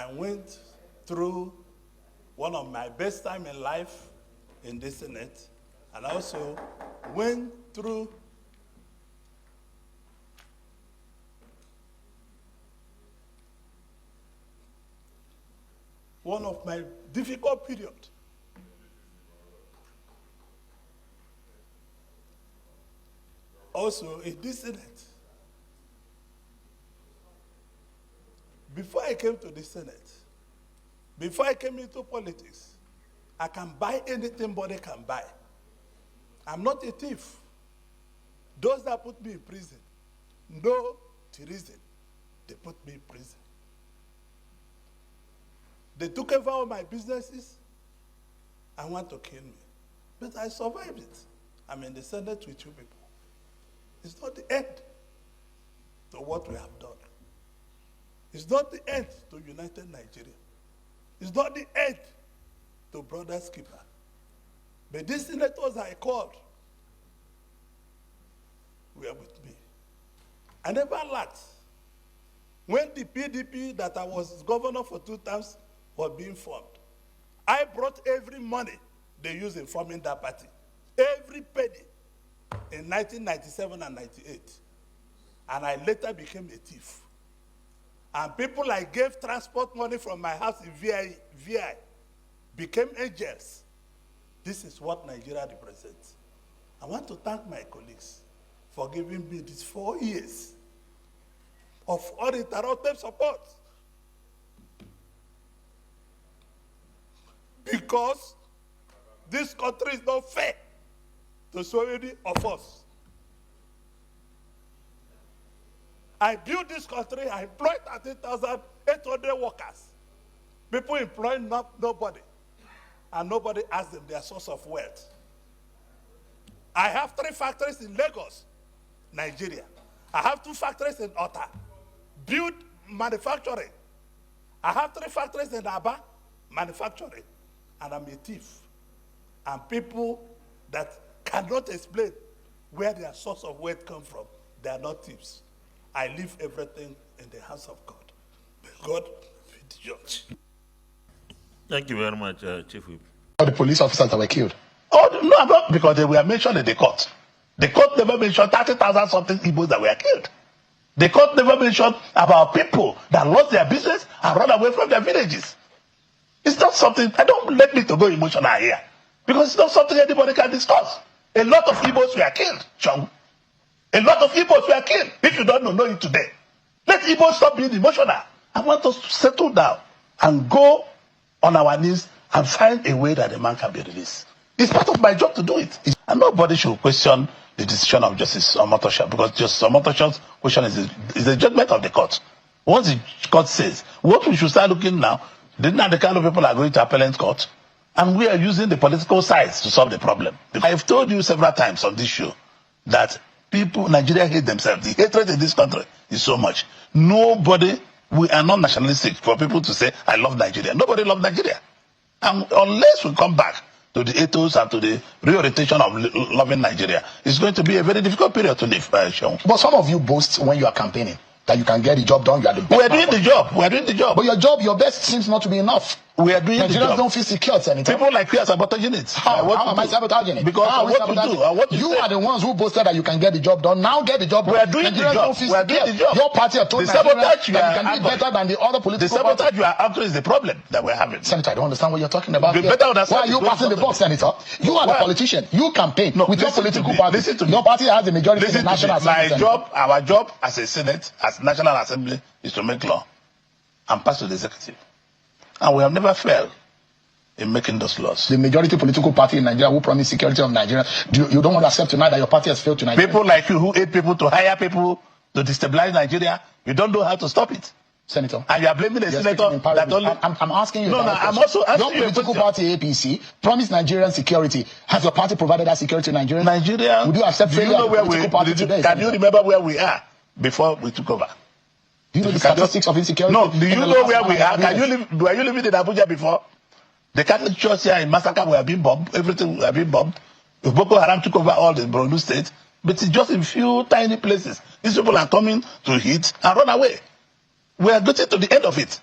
I went through one of my best time in life in the Senate, and also went through one of my difficult periods. Also in this Senate. Before I came to the Senate, before I came into politics, I can buy anything body can buy. I'm not a thief. Those that put me in prison know the reason they put me in prison. They took over all my businesses and want to kill me. But I survived it. I'm in the Senate with you people. It's not the end to what we have done. It's not the end to United Nigeria. It's not the end to Brothers Keeper. But these senators I called were with me. I never lacked. When the PDP that I was governor for 2 terms was being formed, I brought every money they used in forming that party. Every penny in 1997 and 98. And I later became a thief. And people I gave transport money from my house in VI became angels. This is what Nigeria represents. I want to thank my colleagues for giving me these 4 years of uninterrupted support. Because this country is not fair to so many of us. I built this country, I employed 30,800 workers. People employing nobody, and nobody asked them their source of wealth. I have 3 factories in Lagos, Nigeria. I have 2 factories in Ota, build manufacturing. I have 3 factories in Aba, manufacturing, and I'm a thief. And people that cannot explain where their source of wealth come from, they are not thieves. I leave everything in the hands of God. May God be the judge. Thank you very much, Chief Whip. All the police officers that were killed. Oh, no, not because they were mentioned in the court. The court never mentioned 30,000 something Igbos that were killed. The court never mentioned about people that lost their business and run away from their villages. It's not something, I don't let me to go emotional here, because it's not something anybody can discuss. A lot of Igbos were killed, Chong. A lot of Igbos were killed. If you don't know it today, let Igbos stop being emotional. I want us to settle down and go on our knees and find a way that the man can be released. It's part of my job to do it. And nobody should question the decision of Justice Omotosho, because Justice Omotosho's question is the judgment of the court. Once the court says, what we should start looking now, the Kalu people are going to appellate court, and we are using the political sides to solve the problem. I've told you several times on this show that people, Nigeria hate themselves. The hatred in this country is so much. Nobody, we are not nationalistic for people to say, I love Nigeria. Nobody loves Nigeria. And unless we come back to the ethos and to the reorientation of loving Nigeria, it's going to be a very difficult period to live, Sean. But some of you boast when you are campaigning that you can get the job done. You are the best. We are doing the job. We are doing the job. But your best seems not to be enough. We are doing the job. Nigerians don't feel secure, Senator. People like you are sabotaging it. How am I sabotaging it? Because of what you do. You are the ones who boasted that you can get the job done. Now get the job done. We are doing the job. We are doing the job. Your party have told Nigerians that you can do better than the other political parties. The sabotage you are after is the problem that we're having. Senator, I don't understand what you're talking about. You better understand. Why are you passing the box, Senator? You are the politician. You campaign with your political party. Listen to me. Your party has the majority in the National Assembly. My job, our job as a Senate, as National Assembly, is to make law and pass to the executive. And we have never failed in making those laws. The majority political party in Nigeria who promise security of Nigeria, you don't want to accept tonight that your party has failed to Nigeria? People like you who aid people to hire people to destabilize Nigeria, you don't know how to stop it. Senator. And you are blaming the senator that only... I'm asking you. No, I'm also asking your political party, APC, promised Nigerian security. Has your party provided that security to Nigeria? Nigeria... Would you accept failure of the political party today? Can you remember where we are before we took over? Do you know the statistics of insecurity? No, do you know where we are? Were you living in Abuja before? The Catholic Church here in Massacre were being bombed. Everything were being bombed. Boko Haram took over all the Borno State. But it's just in few tiny places. These people are coming to hit and run away. We are getting to the end of it.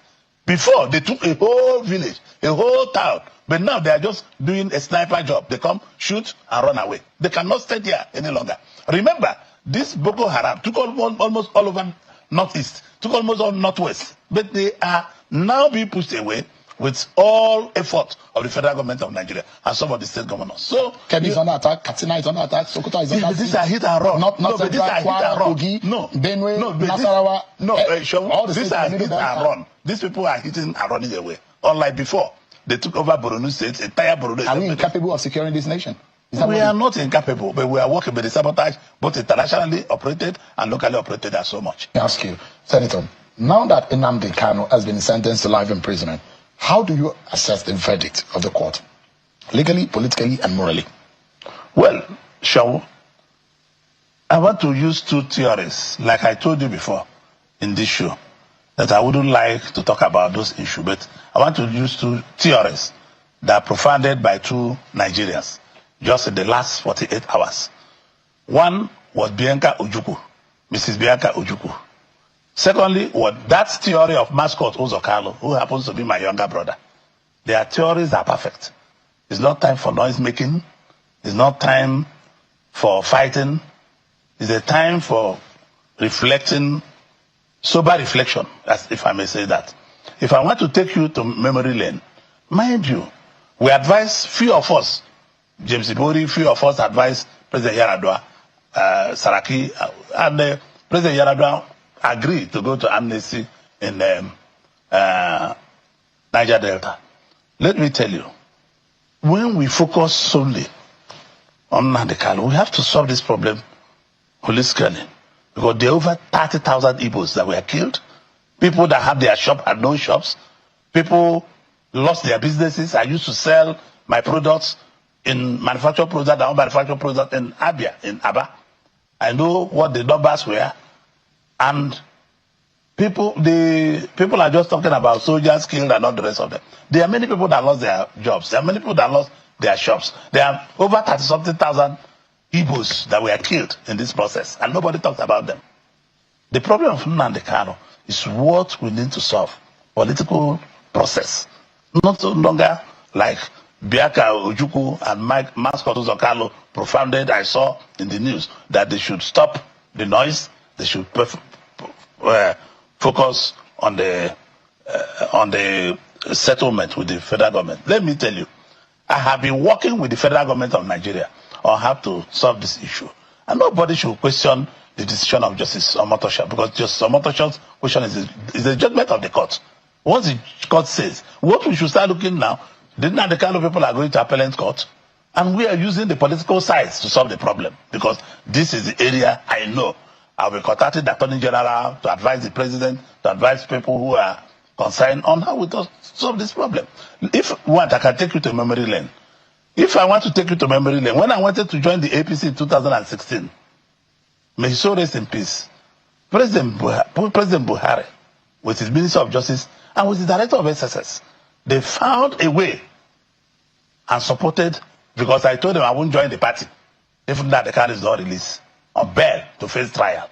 Before, they took a whole village, a whole town. But now they are just doing a sniper job. They come, shoot, and run away. They cannot stay there any longer. Remember, this Boko Haram took almost all over Northeast, took almost all Northwest. But they are now being pushed away with all effort of the federal government of Nigeria and some of the state governors. So Kebbi is under attack, Katsina is under attack, Sokoto is under attack. These are hit and run. Not Central, Kwara, Kogi, Benue, Nasarawa. These are hit and run. These people are hitting and running away. Unlike before, they took over Borno State, entire Borno. Are we incapable of securing this nation? We are not incapable, but we are working with the sabotage, both internationally operated and locally operated, as so much. I ask you, Senator, now that Nnamdi Kanu has been sentenced to life imprisonment, how do you assess the verdict of the court, legally, politically, and morally? Well, Shaw, I want to use two theories, like I told you before in this show, that I wouldn't like to talk about those issues, but I want to use two theories that are profounded by two Nigerians just in the last 48 hours. One was Bianca Ojukwu, Mrs. Bianca Ojukwu. Secondly, was that theory of mascot Kalu, who happens to be my younger brother. Their theories are perfect. It's not time for noise making. It's not time for fighting. It's a time for reflecting, sober reflection, as if I may say that. If I want to take you to memory lane, mind you, we advise few of us, James Ibori, few of us advise President Yaradua, Saraki, and President Yaradua agreed to go to amnesty in Niger Delta. Let me tell you, when we focus solely on Nnamdi Kalu, we have to solve this problem holistically. Because there are over 30,000 Igbos that were killed. People that have their shop had no shops. People lost their businesses. I used to sell my products in manufactured products, manufactured products in Abia, in Aba. I know what the numbers were. And people are just talking about soldiers killed and all the rest of them. There are many people that lost their jobs. There are many people that lost their shops. There are over 30-something thousand Igbos that were killed in this process, and nobody talks about them. The problem of Nnamdi Kanu is what we need to solve. Political process. Not so longer like Biaka Ojukwu and Mascot Kalu profounded, I saw in the news, that they should stop the noise, they should focus on the settlement with the federal government. Let me tell you, I have been working with the federal government of Nigeria on how to solve this issue. And nobody should question the decision of Justice Omotosho, because Justice Omotosho's question is a judgment of the court. Once the court says, what we should start looking now, the kind of people are going to appellate court, and we are using the political sides to solve the problem, because this is the area I know. I'll be contacting the Attorney General to advise the President, to advise people who are concerned on how we solve this problem. If you want, I can take you to memory lane. If I want to take you to memory lane, when I wanted to join the APC in 2016, may he so rest in peace, President Buhari, with his Minister of Justice and with the Director of SSS, they found a way and supported, because I told them I won't join the party if the card is not released on bail to face trial.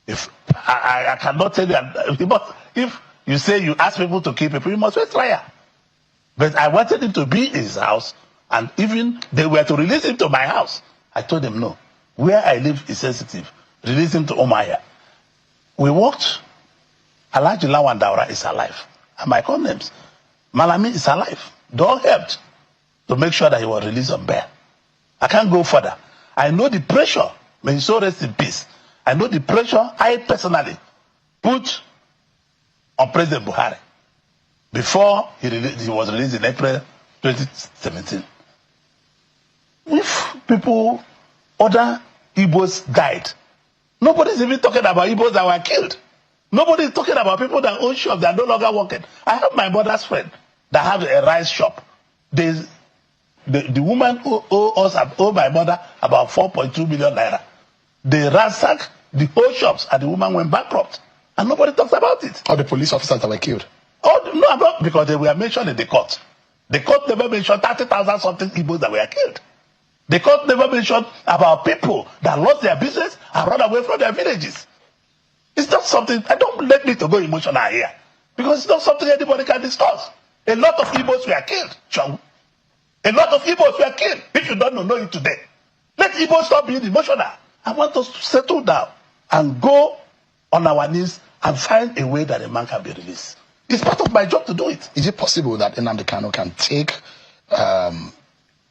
If I cannot tell you, if you say you ask people to keep people, you must face trial. But I wanted him to be in his house, and even they were to release him to my house. I told them no. Where I live is sensitive. Release him to Omaya. We walked. Alhaji Lawan Daura is alive. And my call names. Malami is alive. They all helped to make sure that he was released on bail. I can't go further. I know the pressure. May he so rest in peace. I know the pressure I personally put on President Buhari before he was released in April 2017. If people, other Igbos died, nobody's even talking about Igbos that were killed. Nobody's talking about people that own shops that are no longer working. I have my mother's friend that has a rice shop. The woman who owed my mother about 4.2 million naira. They ransacked the whole shops and the woman went bankrupt. And nobody talks about it. Or the police officers that were killed. Oh, no, because they were mentioned in the court. The court never mentioned 30,000 something Igbos that were killed. The court never mentioned about people that lost their business and run away from their villages. It's not something, I don't let me to go emotional here. Because it's not something anybody can discuss. A lot of Igbos were killed, Chong. A lot of Igbos were killed. If you don't know it today. Let Igbos stop being emotional. I want us to settle down and go on our knees and find a way that a man can be released. It's part of my job to do it. Is it possible that Nnamdi Kanu can take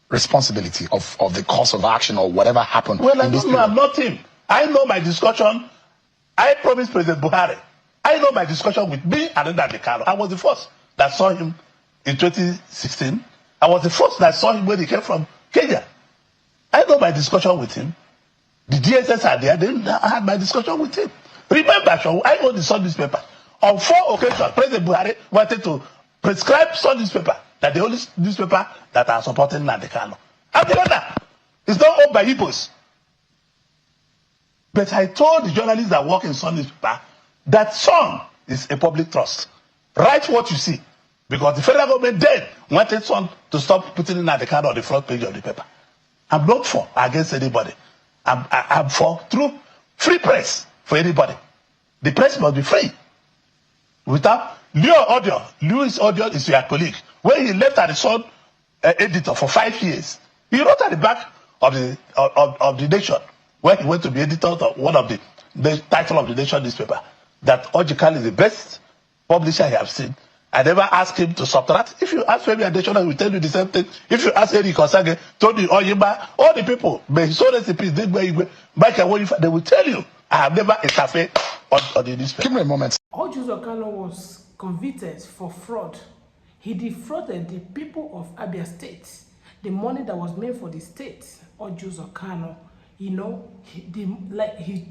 responsibility of the course of action or whatever happened? Well, I don't know. I'm not him. I know my discussion. I promised President Buhari. I know my discussion with me and Nnamdi Kanu. I was the first that saw him in 2016. I was the first that saw him when he came from Kenya. I know my discussion with him. The DSS are there. I had my discussion with him. Remember, I own the Sun newspaper. On 4 occasions, President Buhari wanted to prescribe Sun newspaper, that the only newspaper that are supporting Nnamdi Kanu. I'm the owner. It's not owned by Igbos. But I told the journalists that work in Sun newspaper that Sun is a public trust. Write what you see. Because the federal government then wanted Sun to stop putting Nnamdi Kanu on the front page of the paper. I'm not for against anybody. I'm for true free press for anybody. The press must be free. Without Louis Audio is your colleague. When he left as the Sun editor for 5 years, he wrote at the back of the Nation, when he went to be editor of one of the title of the Nation newspaper, that Orji is the best publisher I have seen. I never asked him to subtract. If you ask Femi Adesina, he will tell you the same thing. If you ask Eric Osage, Tony Oyima, all the people, so recipes, they will tell you, I have never interfered on the newspaper. Give me a moment. Orji Kanu was convicted for fraud. He defrauded the people of Abia State. The money that was meant for the state, Orji Kanu, he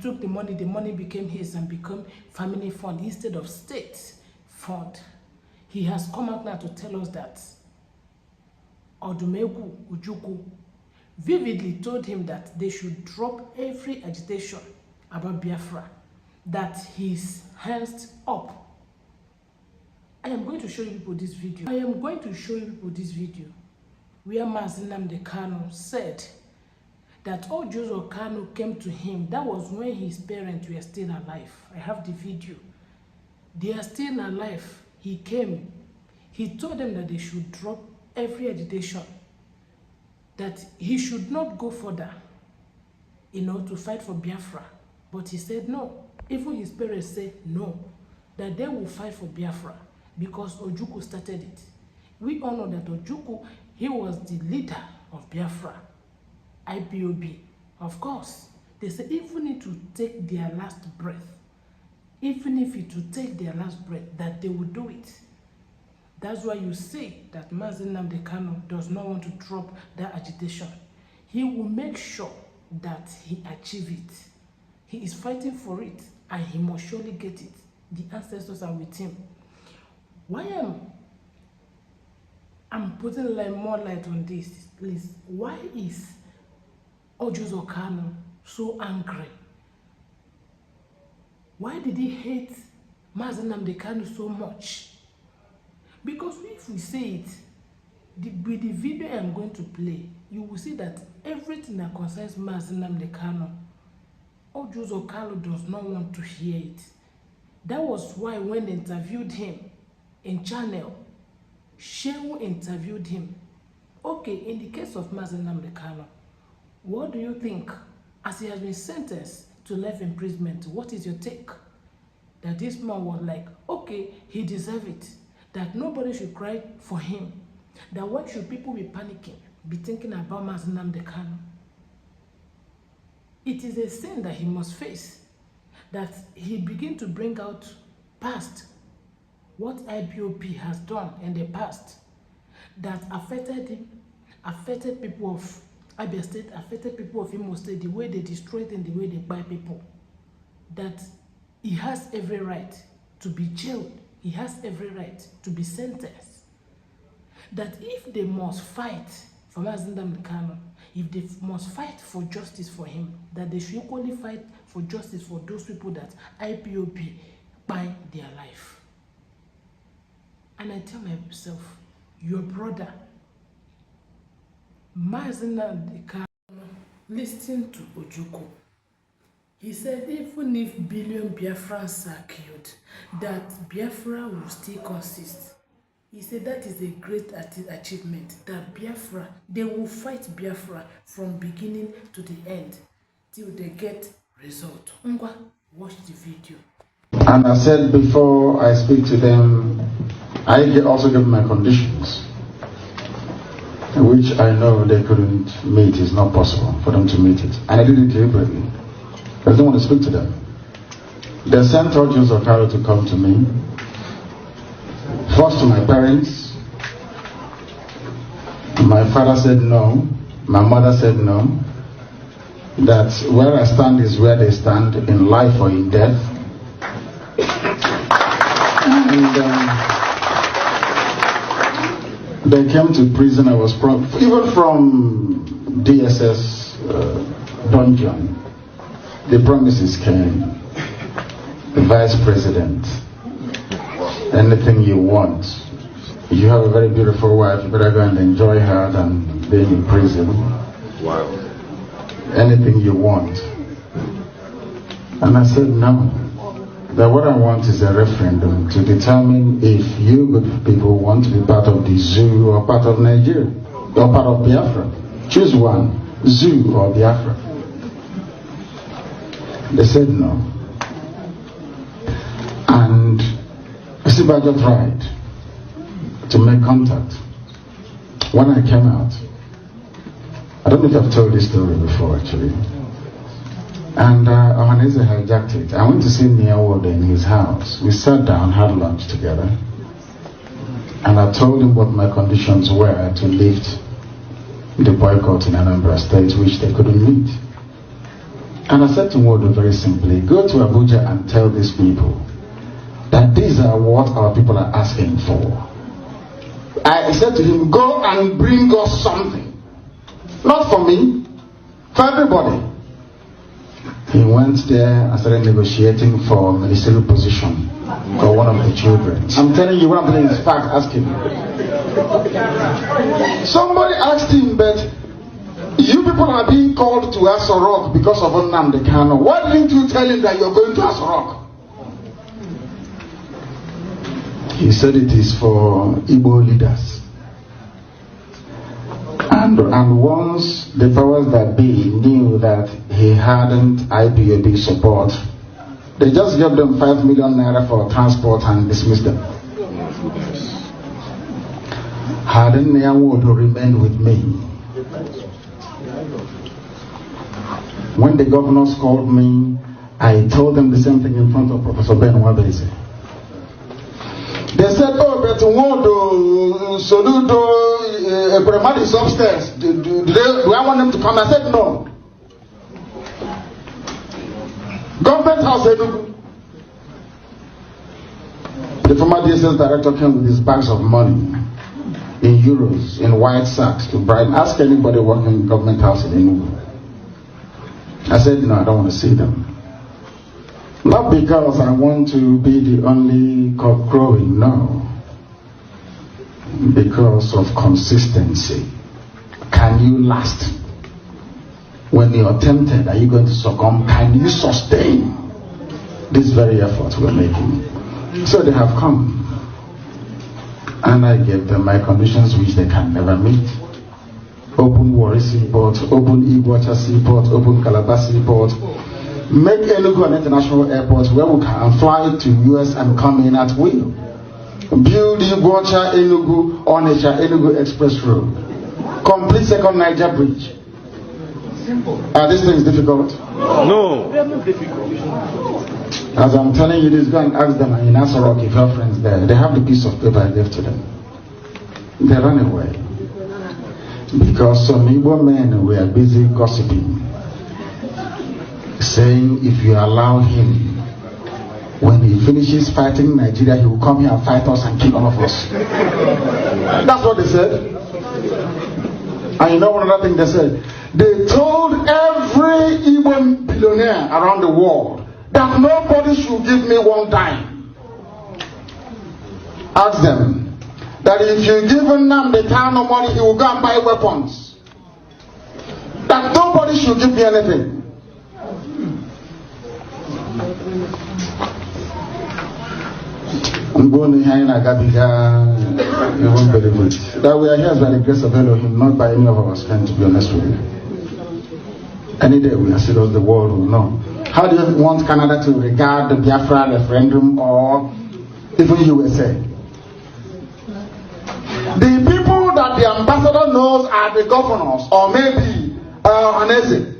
took the money became his and became family fund instead of state fund. He has come out now to tell us that Odumegwu Ojukwu vividly told him that they should drop every agitation about Biafra, that he's hands up. I am going to show you people this video. Where Nnamdi Kanu said that Orji Kanu came to him. That was when his parents were still alive. I have the video. They are still alive. He came. He told them that they should drop every agitation, that he should not go further, to fight for Biafra. But he said no. Even his parents said no, that they will fight for Biafra because Ojukwu started it. We all know that Ojukwu, he was the leader of Biafra, IPOB. Of course, they said even if to take their last breath, that they would do it. That's why you see that Nnamdi Kanu does not want to drop that agitation. He will make sure that he achieves it. He is fighting for it, and he must surely get it. The ancestors are with him. Why I'm putting more light on this, please. Why is Orji Kanu so angry? Why did he hate Nnamdi Kanu so much? Because if we say it, with the video I'm going to play, you will see that everything that concerns Nnamdi Kanu, Orji Kanu does not want to hear it. That was why when they interviewed him in channel, Shehu interviewed him. Okay, in the case of Nnamdi Kanu, what do you think? As he has been sentenced to life imprisonment, what is your take? That this man was like, okay, he deserves it. That nobody should cry for him. That why should people be panicking, be thinking about Nnamdi Kanu? It is a sin that he must face. That he begin to bring out past, what IPOP has done in the past, that affected him, affected people of Abia State, affected people of Imo State, the way they destroyed and the way they buy people. That he has every right to be jailed. He has every right to be sentenced. That if they must fight for Nnamdi Kanu, if they must fight for justice for him, that they should equally fight for justice for those people that IPOB buy their life. And I tell myself, your brother, Nnamdi Kanu, listen to Ojukwu. He said even if billion Biafrans are killed, that Biafra will still consist. He said that is a great achievement, that Biafra, they will fight Biafra from beginning to the end till they get result. Ngwa, watch the video. And I said before I speak to them, I also give my conditions, which I know they couldn't meet. It's not possible for them to meet it. And I did it deliberately. I didn't want to speak to them. They sent Orji of Kalu to come to me. First to my parents. My father said no. My mother said no. That where I stand is where they stand, in life or in death. And they came to prison. I was even from DSS dungeon. The promises came. The vice president. Anything you want. You have a very beautiful wife. You better go and enjoy her than being in prison. Wow. Anything you want. And I said no. That what I want is a referendum to determine if you good people want to be part of the zoo or part of Nigeria or part of Biafra. Choose one, zoo or Biafra. They said no. And Sibajo tried to make contact. When I came out, I don't know if I've told this story before actually. And Ohaneze hijacked it. I went to see Niawode in his house. We sat down, had lunch together. And I told him what my conditions were to lift the boycott in Anambra State, which they couldn't meet. And I said to Nwodo very simply, go to Abuja and tell these people that these are what our people are asking for. I said to him, go and bring us something. Not for me, for everybody. He went there and started negotiating for a ministerial position for one of the children. I'm telling you, one of them is fact, ask him. Somebody asked him, but you people are being called to Asorok because of Nnamdi Kanu. Why didn't you tell him that you're going to Asorok? He said it is for Igbo leaders. And once the powers that be knew that he hadn't IPOB support, they just gave them 5 million naira for transport and dismissed them. Hadn't Nyawodo remained with me? When the governors called me, I told them the same thing in front of Professor Ben Wabese. They said, oh, but Nwodo, Soludo, Brahman is upstairs. Do I want them to come? I said, no. Government House, Enugu. The former DSS director came with his bags of money in euros, in white sacks to bribe. Ask anybody working in Government House in Enugu. I said, no, I don't want to see them. Not because I want to be the only cock crowing, no. Because of consistency. Can you last? When you're tempted, are you going to succumb? Can you sustain this very effort we're making? So they have come. And I gave them my conditions which they can never meet. Open Warri Seaport, open Iguacha Seaport, open Calabar Seaport. Make Enugu an international airport where we can fly to US and come in at will. Build Iguacha Enugu Onitsha Enugu Express Road. Complete second Niger Bridge. Are these things difficult? No. As I'm telling you this, go and ask them in Asorok if your friends there. They have the piece of paper I gave to them. They ran away. Because some Igbo men were busy gossiping. Saying if you allow him, when he finishes fighting Nigeria, he will come here and fight us and kill all of us. That's what they said. And you know one other thing they said? They told every Igbo billionaire around the world that nobody should give me one dime. Ask them that if you give Nnamdi Kanu money, he will go and buy weapons. That nobody should give me anything. I'm going here in Agabiga. You won't believe it. That we are here by the grace of Elohim, not by any of our strength, to be honest with you. Any day we are serious, the world will know. How do you want Canada to regard the Biafra referendum or even USA? The people that the ambassador knows are the governors or maybe Hanese.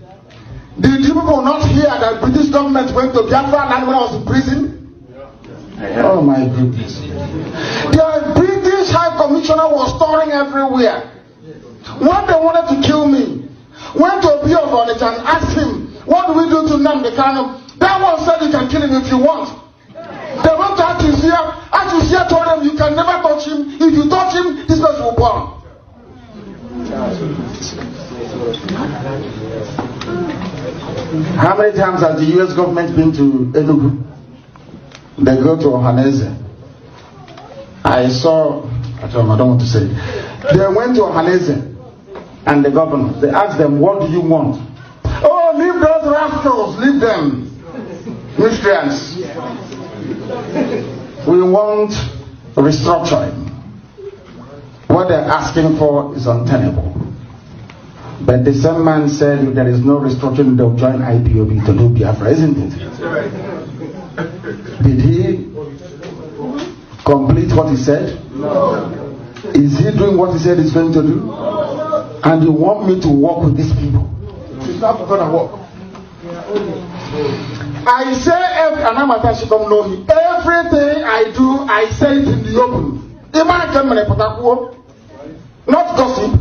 Did you people not hear that British government went to Biafra land when I was in prison? Oh my goodness. The British High Commissioner was touring everywhere. When they wanted to kill me, went to Obi of Onitsha and asked him, what do we do to Nnamdi Kanu? That one said you can kill him if you want. They went to Atusia. Atusia told them you can never touch him. If you touch him, this person will burn. How many times has the US government been to Enugu? They go to Ohaneze. I don't want to say. They went to Ohaneze and the governor. They asked them, what do you want? Oh, leave those rascals, leave them. Miscreants. We want restructuring. What they're asking for is untenable. But the same man said if there is no restructuring, they'll join IPOB to do Biafra, isn't it? Did he complete what he said? No. Is he doing what he said he's going to do? No. And you want me to work with these people? It's not going to work. I say, and I'm a everything I do, I say it in the open. Not gossip.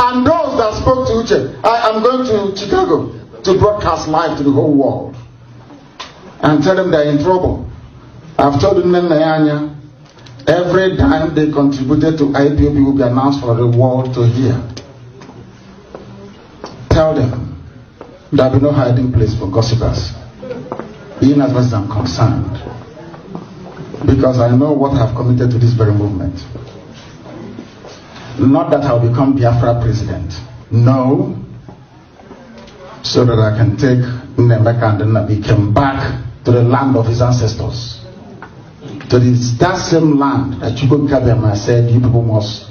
And those that spoke to Uche, I am going to Chicago to broadcast live to the whole world and tell them they're in trouble. I've told them every time they contributed to IPOB will be announced for the world to hear. Tell them there will be no hiding place for gossipers, even as far as I'm concerned, because I know what I have committed to this very movement. Not that I'll become Biafra president. No. So that I can take Nnamdi and Nnamdi back to the land of his ancestors. To that same land that Chukwu Kabiyama said, you people must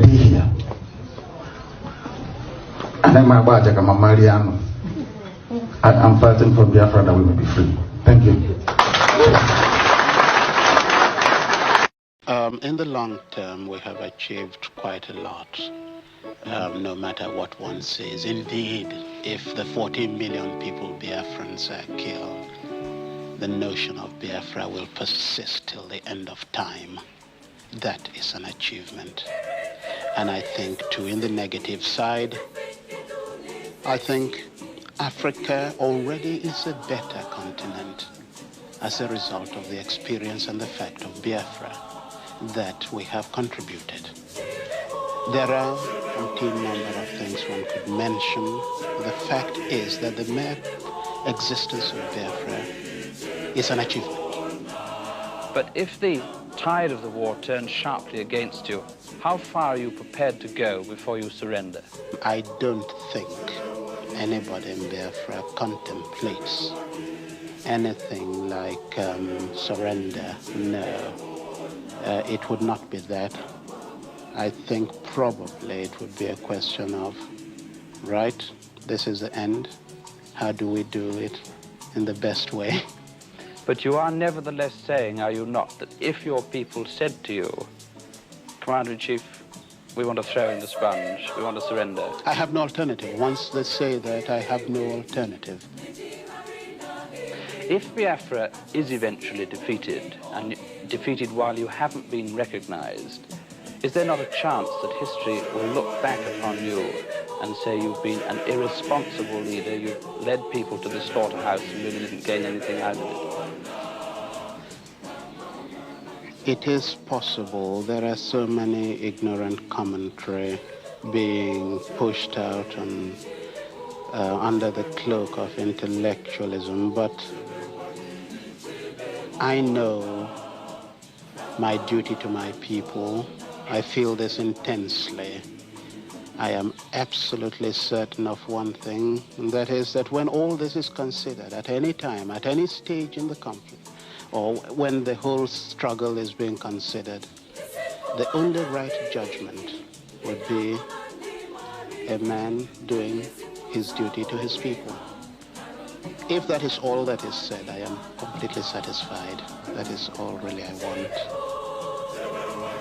be here. And then my wife, Mariano, I'm fighting for Biafra that we may be free. Thank you. In the long term, we have achieved quite a lot, no matter what one says. Indeed, if the 14 million people Biafrans are killed, the notion of Biafra will persist till the end of time. That is an achievement. And I think, too, in the negative side, I think Africa already is a better continent as a result of the experience and the fact of Biafra that we have contributed. There are a number of things one could mention. The fact is that the mere existence of Biafra is an achievement. But if the tide of the war turns sharply against you, how far are you prepared to go before you surrender? I don't think anybody in Biafra contemplates anything like surrender. No. It would not be that. I think probably it would be a question of, right, this is the end. How do we do it in the best way? But you are nevertheless saying, are you not, that if your people said to you, Commander-in-Chief, we want to throw in the sponge, we want to surrender? I have no alternative. Once they say that, I have no alternative. If Biafra is eventually defeated, and defeated while you haven't been recognized, is there not a chance that history will look back upon you and say you've been an irresponsible leader, you've led people to the slaughterhouse and really didn't gain anything out of it? It is possible. There are so many ignorant commentary being pushed out on, under the cloak of intellectualism, but I know my duty to my people. I feel this intensely. I am absolutely certain of one thing, and that is that when all this is considered, at any time, at any stage in the conflict, or when the whole struggle is being considered, the only right judgment would be a man doing his duty to his people. If that is all that is said, I am completely satisfied. That is all really I want.